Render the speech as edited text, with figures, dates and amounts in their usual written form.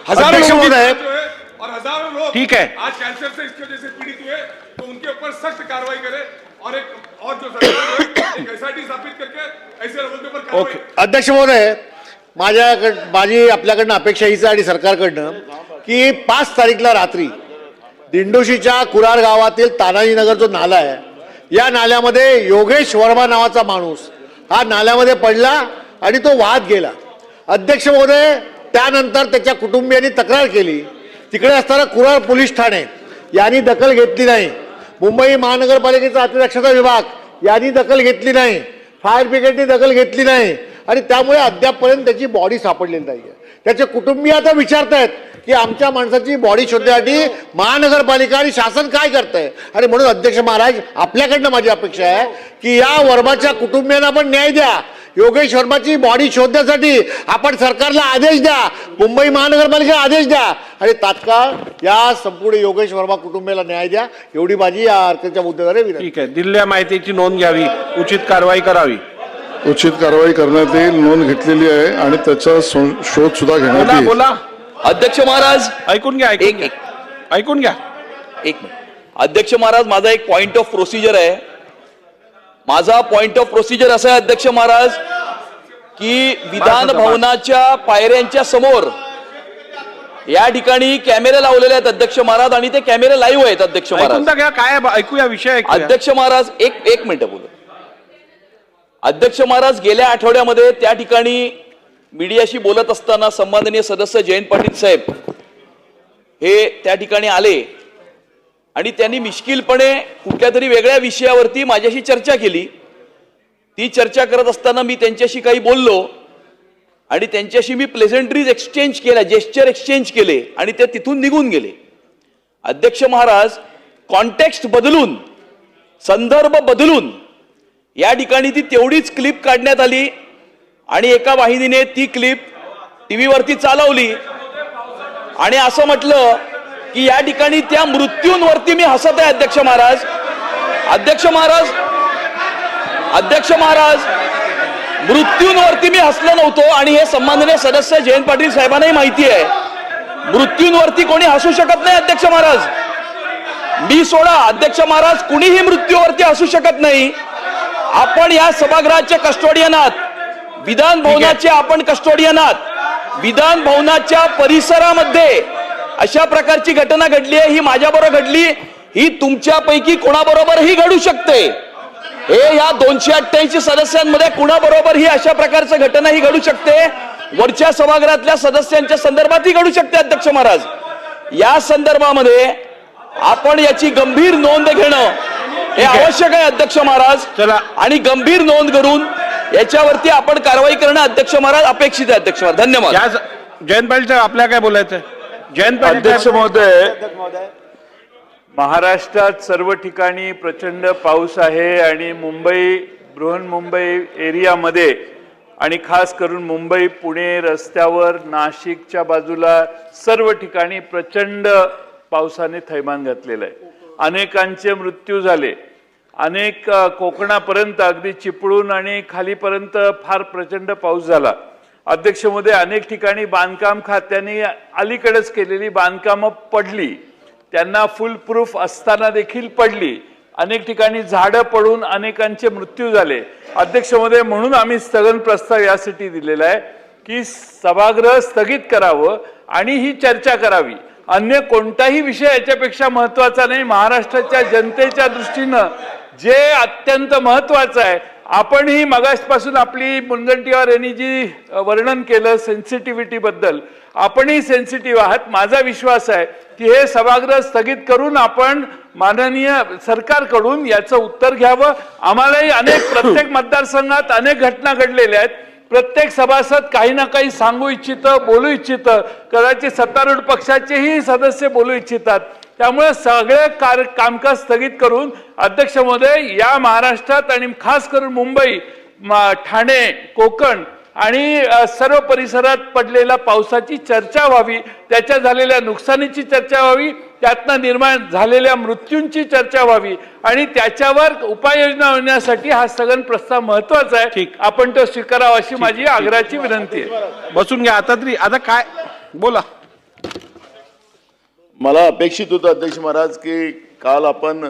हजारों लोग और हजारों लोग ठीक है आज कैंसर से इसकी वजह से पीड़ित हुए, तो उनके ऊपर सख्त कार्रवाई करे और जो सरकार एक एसआईटी स्थापित करके ऐसे लोगों के ऊपर कार्रवाई। अध्यक्ष महोदय, माझी आपल्याकडनं अपेक्षा हीच आहे आणि सरकारकडनं की 5 तारीखला रात्री दिंडोशीच्या कुरार गावातील तानाजीनगर जो नाला आहे, या नाल्यामध्ये योगेश वर्मा नावाचा माणूस हा नाल्यामध्ये पडला आणि तो वाहत गेला. अध्यक्ष महोदय, त्यानंतर त्याच्या कुटुंबियांनी तक्रार केली. तिकडे असताना कुरार पोलीस ठाणे यांनी दखल घेतली नाही. मुंबई महानगरपालिकेचा अतिदक्षता विभाग यांनी दखल घेतली नाही. फायर ब्रिगेडने दखल घेतली नाही आणि त्यामुळे अद्यापपर्यंत त्याची बॉडी सापडलेली नाही आहे. त्याचे कुटुंबीय आता विचारतायत की आमच्या माणसाची बॉडी शोधण्यासाठी महानगरपालिका आणि शासन काय करतंय. आणि म्हणून अध्यक्ष महाराज, आपल्याकडनं माझी अपेक्षा आहे की या वर्माच्या कुटुंबियांना पण न्याय द्या. योगेश वर्माची बॉडी शोधण्यासाठी आपण सरकारला आदेश द्या, मुंबई महानगरपालिकेला आदेश द्या आणि तात्काळ या संपूर्ण योगेश वर्मा कुटुंबियाला न्याय द्या. एवढी माझी या अर्जाच्या मुद्द्यावर विनंती. ठीक आहे, दिलेल्या माहितीची नोंद घ्यावी, उचित कारवाई करावी. उचित कारवाई करण्यात येईल, नोंद घेतलेली आहे आणि त्याचा शोध सुद्धा घेण्यात बोला येईल. बोला. अध्यक्ष महाराज ऐकून घ्या, ऐकून घ्या. एक मिनिट. अध्यक्ष महाराज, माझा एक पॉइंट ऑफ प्रोसिजर आहे. माझा पॉइंट ऑफ प्रोसिजर असा आहे अध्यक्ष महाराज की विधान भवनाच्या पायऱ्यांच्या समोर या ठिकाणी कॅमेरे लावलेले आहेत अध्यक्ष महाराज आणि ते कॅमेरे लाईव्ह आहेत अध्यक्ष महाराज. काय ऐकूया विषय. अध्यक्ष महाराज, एक मिनिट बोलू. अध्यक्ष महाराज, गेल्या आठवड्यामध्ये त्या ठिकाणी मीडियाशी बोलत असताना सन्माननीय सदस्य जयंत पाटील साहेब हे त्या ठिकाणी आले आणि त्यांनी मिश्किलपणे कुठल्या तरी वेगळ्या विषयावरती माझ्याशी चर्चा केली. ती चर्चा करत असताना मी त्यांच्याशी काही बोललो आणि त्यांच्याशी मी प्लेझेंटरीज एक्सचेंज केल्या, जेस्चर एक्सचेंज केले आणि ते तिथून निघून गेले. अध्यक्ष महाराज, कॉन्टेक्स्ट बदलून, संदर्भ बदलून या ठिकाणी ती तेवढीच क्लिप काढण्यात आली आणि एका वाहिनीने ती क्लिप टीव्हीवरती चालवली आणि असं म्हटलं की या ठिकाणी त्या मृत्यूंवरती मी हसत आहे. अध्यक्ष महाराज, अध्यक्ष महाराज, अध्यक्ष महाराज, मृत्यूंवरती मी हसलो नव्हतो आणि हे सन्माननीय सदस्य जयंत पाटील साहेबांनाही माहिती आहे. मृत्यूंवरती कोणी हसू शकत नाही अध्यक्ष महाराज. मी सोडा अध्यक्ष महाराज, कुणीही मृत्यूवरती हसू शकत नाही. आपण या सभागृहाचे कस्टोडियन आहात, विधान भवनाचे आपण कस्टोडियन आहात. विधान भवनाच्या परिसरामध्ये अशा प्रकारची घटना घडली आहे. ही माझ्याबरोबर घडली, ही तुमच्यापैकी कोणाबरोबरही घडू शकते. हे या 288 सदस्यांमध्ये कुणाबरोबरही अशा प्रकारची घटना ही घडू शकते. वरच्या सभागृहातल्या सदस्यांच्या संदर्भातही घडू शकते. अध्यक्ष महाराज, या संदर्भामध्ये आपण याची गंभीर नोंद घेणं हे आवश्यक आहे अध्यक्ष महाराज. चला, आणि गंभीर नोंद करून याच्यावरती आपण कारवाई करणं अध्यक्ष महाराज अपेक्षित आहे. अध्यक्ष महाराज, धन्यवाद. जयंत पाटील साहेब, आपल्याला काय बोलायचं? जयंत अध्यक्ष महोदय, महाराष्ट्रात सर्व ठिकाणी प्रचंड पाऊस आहे आणि मुंबई, बृहन्मुंबई एरियामध्ये आणि खास करून मुंबई पुणे रस्त्यावर, नाशिकच्या बाजूला सर्व ठिकाणी प्रचंड पावसाने थैमान घातलेलं आहे. अनेकांचे मृत्यू झाले. अनेक कोकणापर्यंत अगदी चिपळूण आणि खालीपर्यंत फार प्रचंड पाऊस झाला. अध्यक्ष महोदय, अनेक ठिकाणी बांधकाम खात्याने अलीकडेच केलेली बांधकामं पडली, त्यांना फुल प्रूफ असताना देखील पडली. अनेक ठिकाणी झाडं पडून अनेकांचे मृत्यू झाले. अध्यक्ष महोदय, म्हणून आम्ही स्थगन प्रस्ताव यासाठी दिलेला आहे की सभागृह स्थगित करावं आणि ही चर्चा करावी. अन्य कोणताही विषय याच्यापेक्षा महत्वाचा नाही. महाराष्ट्राच्या जनतेच्या दृष्टीनं जे अत्यंत महत्वाचं आहे, आपणही मगासपासून आपली मुनगंटीवार यांनी जी वर्णन केलं सेन्सिटिव्हिटी बद्दल, आपणही सेन्सिटिव्ह आहात. माझा विश्वास आहे की हे सभागृह स्थगित करून आपण माननीय सरकारकडून याचं उत्तर घ्यावं. आम्हालाही प्रत्येक मतदारसंघात अनेक घटना घडलेल्या आहेत. प्रत्येक सभासद काही ना काही सांगू इच्छितं, बोलू इच्छितं. कदाचित सत्तारूढ पक्षाचेही सदस्य बोलू इच्छितात. त्यामुळे सगळे कामकाज स्थगित करून अध्यक्ष महोदय, या महाराष्ट्रात आणि खास करून मुंबई, ठाणे, कोकण आणि सर्व परिसरात पडलेल्या पावसाची चर्चा व्हावी, त्याच्या झालेल्या नुकसानीची चर्चा व्हावी, त्यातनं निर्माण झालेल्या मृत्यूंची चर्चा व्हावी आणि त्याच्यावर उपाययोजना होण्यासाठी हा स्थगन प्रस्ताव महत्वाचा आहे. आपण तो स्वीकारावा अशी माझी आग्रहाची विनंती आहे. बसून घ्या आता तरी. आता काय बोला. मला अपेक्षित होतं अध्यक्ष महाराज की काल आपण